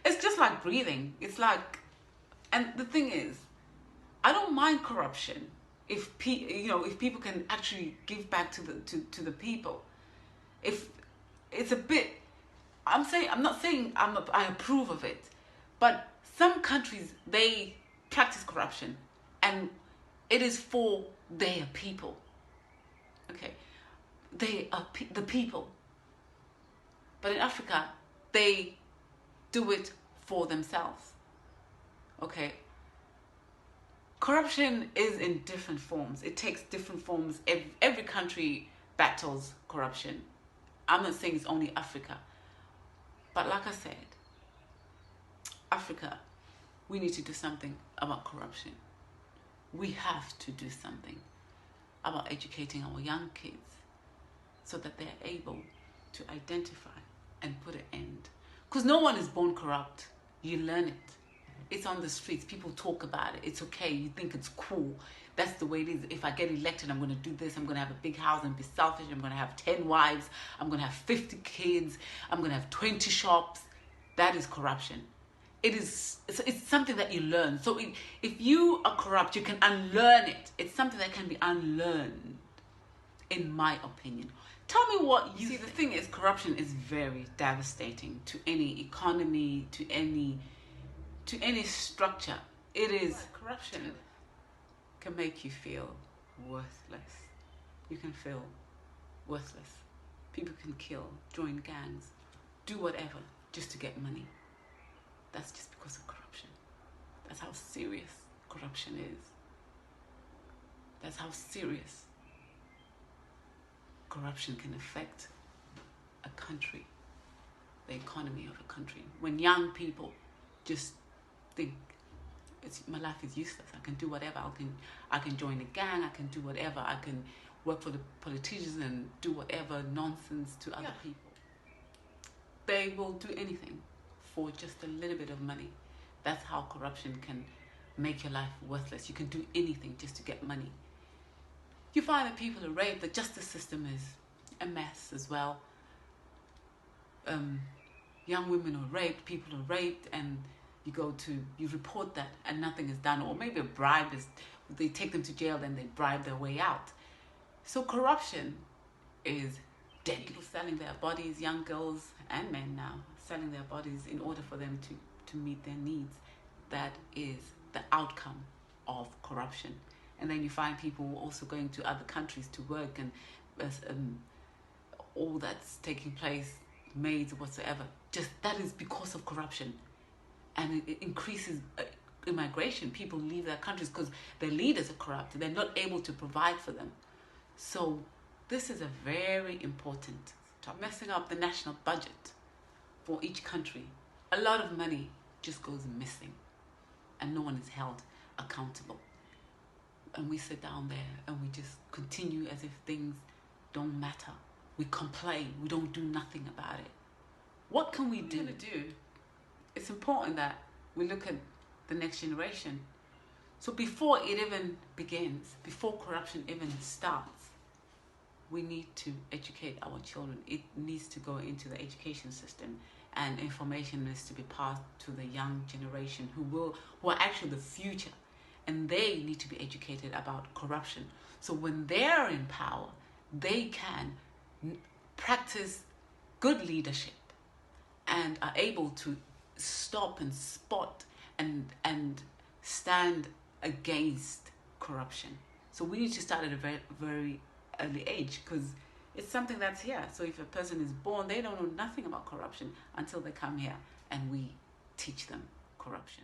it's just like breathing. It's like, and the thing is, I don't mind corruption if people can actually give back to the people. If it's a bit, I'm not saying I approve of it, but some countries, they practice corruption, and it is for their people. Okay, they are the people. But in Africa, they do it for themselves. Okay. Corruption is in different forms. It takes different forms. Every country battles corruption. I'm not saying it's only Africa. But like I said, Africa, we need to do something about corruption. We have to do something about educating our young kids so that they're able to identify and put an end. Because no one is born corrupt. You learn it. It's on the streets. People talk about it. It's okay. You think it's cool. That's the way it is. If I get elected, I'm going to do this. I'm going to have a big house and be selfish. I'm going to have 10 wives. I'm going to have 50 kids. I'm going to have 20 shops. That is corruption. It's something that you learn. So if you are corrupt, you can unlearn it. It's something that can be unlearned, in my opinion. Tell me what you see. The thing is, corruption is very devastating to any economy, to any structure. It is, corruption can make you feel worthless. You can feel worthless. People can kill, join gangs, do whatever just to get money. That's just because of corruption. That's how serious corruption is. That's how serious corruption can affect a country, the economy of a country. When young people just think my life is useless, I can do whatever, I can join a gang, I can do whatever, I can work for the politicians and do whatever nonsense to other people. They will do anything for just a little bit of money. That's how corruption can make your life worthless. You can do anything just to get money. You find that people are raped. The justice system is a mess as well. Young women are raped, people are raped, and you report that and nothing is done. Or maybe a bribe they take them to jail, then they bribe their way out. So corruption is deadly. People selling their bodies, young girls and men now, selling their bodies in order for them to meet their needs. That is the outcome of corruption. And then you find people also going to other countries to work, and all that's taking place, maids or whatsoever, just that is because of corruption. And it increases immigration. People leave their countries because their leaders are corrupt. They're not able to provide for them. So this is a very important topic. Messing up the national budget for each country. A lot of money just goes missing and no one is held accountable. And we sit down there and we just continue as if things don't matter. We complain. We don't do nothing about it. What can we do? It's important that we look at the next generation. So before it even begins, before corruption even starts, we need to educate our children. It needs to go into the education system, and information needs to be passed to the young generation who are actually the future. And they need to be educated about corruption. So when they're in power, they can practice good leadership and are able to stop and spot and stand against corruption. So we need to start at a very, very early age, because it's something that's here. So if a person is born, they don't know nothing about corruption until they come here and we teach them corruption.